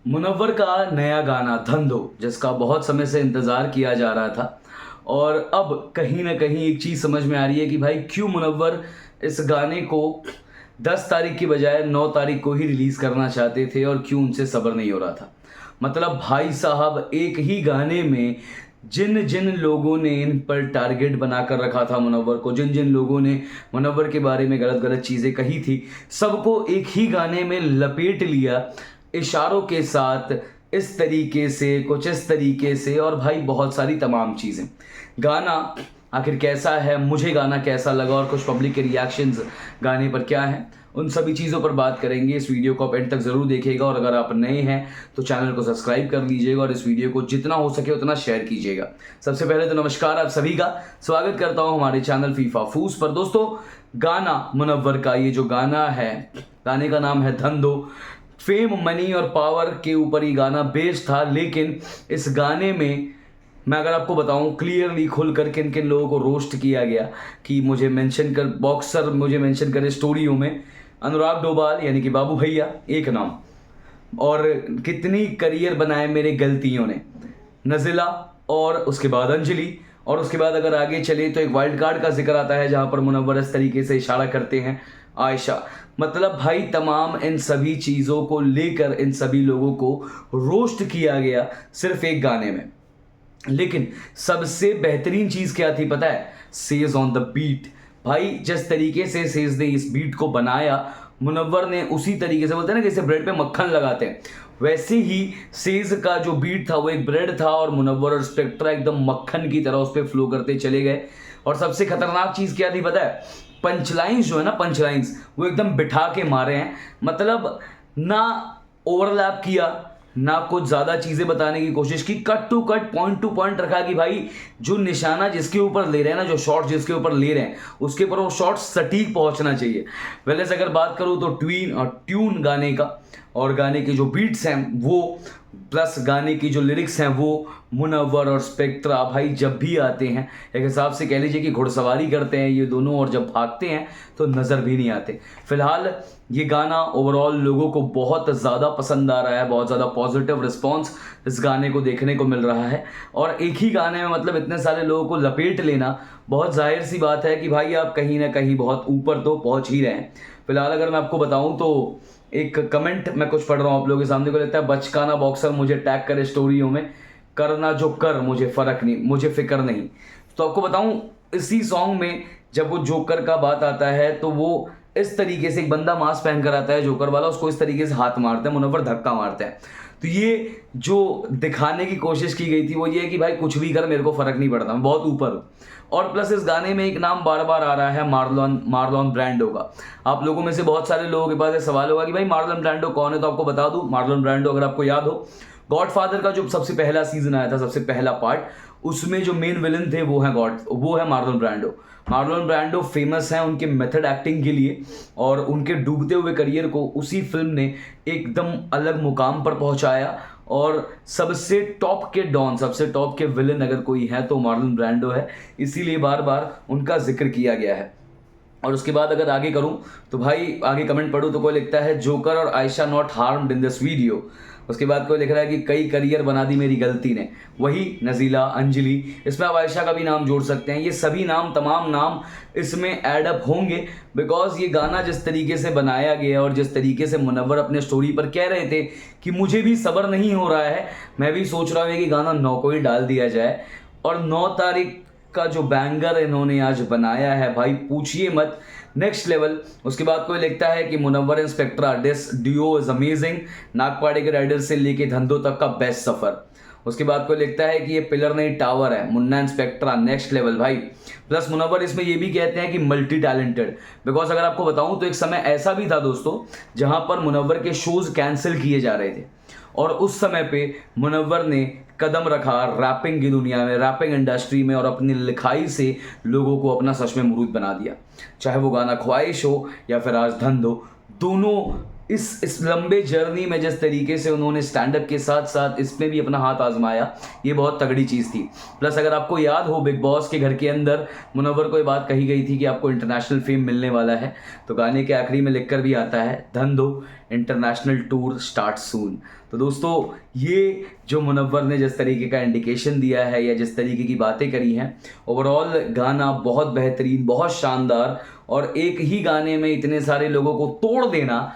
मुनव्वर का नया गाना धंधो, जिसका बहुत समय से इंतज़ार किया जा रहा था, और अब कहीं ना कहीं एक चीज़ समझ में आ रही है कि भाई क्यों मुनव्वर इस गाने को 10 तारीख की बजाय 9 तारीख को ही रिलीज़ करना चाहते थे और क्यों उनसे सब्र नहीं हो रहा था। मतलब भाई साहब, एक ही गाने में जिन जिन लोगों ने इन पर टारगेट बना कर रखा था मुनव्वर को, जिन जिन लोगों ने मुनव्वर के बारे में गलत गलत चीज़ें कही थी, सबको एक ही गाने में लपेट लिया इशारों के साथ, इस तरीके से, कुछ इस तरीके से, और भाई बहुत सारी तमाम चीज़ें। गाना आखिर कैसा है, मुझे गाना कैसा लगा और कुछ पब्लिक के रिएक्शंस गाने पर क्या हैं, उन सभी चीज़ों पर बात करेंगे। इस वीडियो को आप एंड तक ज़रूर देखिएगा, और अगर आप नए हैं तो चैनल को सब्सक्राइब कर लीजिएगा और इस वीडियो को जितना हो सके उतना शेयर कीजिएगा। सबसे पहले तो नमस्कार आप सभी का, स्वागत करता हूं हमारे चैनल फीफा फूस पर। दोस्तों, गाना मुनव्वर का ये जो गाना है, गाने का नाम है धंधो। फेम, मनी और पावर के ऊपर ये गाना बेस्ड था, लेकिन इस गाने में मैं अगर आपको बताऊं क्लियरली खुल कर किन किन लोगों को रोस्ट किया गया कि मुझे मेंशन कर, बॉक्सर मुझे मेंशन करे स्टोरियों में, अनुराग डोभाल यानी कि बाबू भैया एक नाम, और कितनी करियर बनाए मेरे गलतियों ने, नज़िला, और उसके बाद अंजलि, और उसके बाद अगर आगे चले तो एक वाइल्ड कार्ड का जिक्र आता है जहां पर मुनव्वर इस तरीके से इशारा करते हैं, आयशा। मतलब भाई तमाम इन सभी चीज़ों को लेकर इन सभी लोगों को रोस्ट किया गया सिर्फ एक गाने में। लेकिन सबसे बेहतरीन चीज़ क्या थी पता है? Sage on the beat. भाई जिस तरीके से सेज ने इस बीट को बनाया, मुनव्वर ने उसी तरीके से, बोलते हैं ना जैसे ब्रेड पे मक्खन लगाते हैं, वैसे ही सेज का जो बीट था वो एक ब्रेड था और मुनव्वर और स्पेक्ट्रा एकदम मक्खन की तरह उस पर फ्लो करते चले गए। और सबसे खतरनाक चीज़ क्या थी पता है? पंचलाइंस जो है ना, पंचलाइंस वो एकदम बिठा के मारे हैं। मतलब ना ओवरलैप किया, ना कुछ ज़्यादा चीज़ें बताने की कोशिश की, cut to cut, point to point रखा कि भाई जो निशाना जिसके ऊपर ले रहे हैं ना, जो शॉट जिसके ऊपर ले रहे हैं उसके ऊपर वो शॉट सटीक पहुंचना चाहिए। वैसे अगर बात करूँ तो ट्यून गाने का और गाने के जो बीट्स हैं वो, प्लस गाने की जो लिरिक्स हैं वो, मुनव्वर और स्पेक्ट्रा भाई जब भी आते हैं एक हिसाब से कह लीजिए कि घुड़सवारी करते हैं ये दोनों, और जब भागते हैं तो नज़र भी नहीं आते। फिलहाल ये गाना ओवरऑल लोगों को बहुत ज़्यादा पसंद आ रहा है, बहुत ज़्यादा पॉजिटिव रिस्पॉन्स इस गाने को देखने को मिल रहा है। और एक ही गाने में मतलब इतने सारे लोगों को लपेट लेना, बहुत जाहिर सी बात है कि भाई आप कहीं ना कहीं बहुत ऊपर तो पहुँच ही रहे हैं। फिलहाल अगर मैं आपको बताऊँ तो एक कमेंट मैं कुछ पढ़ रहा हूँ आप लोगों के सामने, को लगता है बचकाना बॉक्सर मुझे टैग करे स्टोरियों में, करना जो कर मुझे फ़र्क नहीं, मुझे फिक्र नहीं। तो आपको बताऊँ इसी सॉन्ग में जब वो जोकर का बात आता है तो वो इस तरीके से, एक बंदा मास्क पहन कर आता है जोकर वाला, उसको इस तरीके से हाथ मारते हैं, मुनव्वर धक्का मारते हैं। तो ये जो दिखाने की कोशिश की गई थी वो ये है कि भाई कुछ भी कर मेरे को फ़र्क नहीं पड़ता, मैं बहुत ऊपर हूँ। और प्लस इस गाने में एक नाम बार बार आ रहा है, मार्लोन ब्रांडो का। आप लोगों में से बहुत सारे लोगों के पास ये सवाल होगा कि भाई मार्लोन ब्रांडो कौन है, तो आपको बता दूं, मार्लोन ब्रांडो अगर आपको याद हो, गॉडफादर का जो सबसे पहला सीजन आया था, सबसे पहला पार्ट, उसमें जो मेन विलन थे वो है Marlon Brando. Marlon Brando famous हैं उनके मेथड एक्टिंग के लिए, और उनके डूबते हुए करियर को उसी फिल्म ने एकदम अलग मुकाम पर पहुंचाया। और सबसे टॉप के डॉन, सबसे टॉप के विलन अगर कोई है तो मार्लोन ब्रांडो है, इसीलिए बार बार उनका जिक्र किया गया है। और उसके बाद अगर आगे करूं तो भाई आगे कमेंट पढ़ूं तो कोई लिखता है जोकर और Ayesha not harmed in this video. उसके बाद कोई लिख रहा है कि कई करियर बना दी मेरी गलती ने, वही नज़ीला, अंजलि, इसमें आप आयशा का भी नाम जोड़ सकते हैं। ये सभी नाम, तमाम नाम इसमें ऐड अप होंगे, बिकॉज ये गाना जिस तरीके से बनाया गया और जिस तरीके से मुनव्वर अपने स्टोरी पर कह रहे थे कि मुझे भी सब्र नहीं हो रहा है, मैं भी सोच रहा हूँ कि गाना 9 को ही डाल दिया जाए। और 9 तारीख का जो बैंगर इन्होंने आज बनाया है भाई, पूछिए मत, नेक्स्ट लेवल। उसके बाद कोई लिखता है कि Munawar and Spectra this deo is amazing, नागपाड़े के राइडर से लेके धंधो तक का बेस्ट सफर। उसके बाद कोई लिखता है कि ये पिलर नहीं टावर है, Munna and spectra next level भाई। प्लस मुनव्वर इसमें ये भी कहते हैं कि मल्टी टैलेंटेड, बिकॉज अगर आपको बताऊं तो एक समय ऐसा भी था दोस्तों जहां पर मुनव्वर के शोज कैंसिल किए जा रहे थे, और उस समय पे मुनव्वर ने कदम रखा रैपिंग की दुनिया में, रैपिंग इंडस्ट्री में, और अपनी लिखाई से लोगों को अपना सच में मुरूद बना दिया। चाहे वो गाना ख्वाहिश हो या फिर आज धंधो, दोनों इस लंबे जर्नी में जिस तरीके से उन्होंने स्टैंड अप के साथ साथ इसमें भी अपना हाथ आजमाया, ये बहुत तगड़ी चीज़ थी। प्लस अगर आपको याद हो, बिग बॉस के घर के अंदर मुनव्वर को ये बात कही गई थी कि आपको इंटरनेशनल फेम मिलने वाला है, तो गाने के आखिरी में लिखकर भी आता है धन दो इंटरनेशनल टूर स्टार्ट सून। तो दोस्तों, ये जो मुनव्वर ने जिस तरीके का इंडिकेशन दिया है या जिस तरीके की बातें करी हैं, ओवरऑल गाना बहुत बेहतरीन, बहुत शानदार, और एक ही गाने में इतने सारे लोगों को तोड़ देना,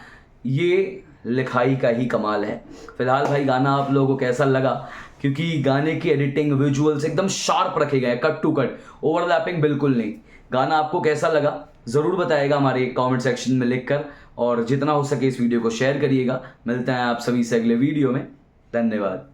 ये लिखाई का ही कमाल है। फिलहाल भाई गाना आप लोगों को कैसा लगा, क्योंकि गाने की एडिटिंग, विजुअल्स एकदम शार्प रखे गए, कट टू कट, ओवरलैपिंग बिल्कुल नहीं। गाना आपको कैसा लगा ज़रूर बताइएगा हमारे कमेंट सेक्शन में लिखकर, और जितना हो सके इस वीडियो को शेयर करिएगा। मिलते हैं आप सभी से अगले वीडियो में। धन्यवाद।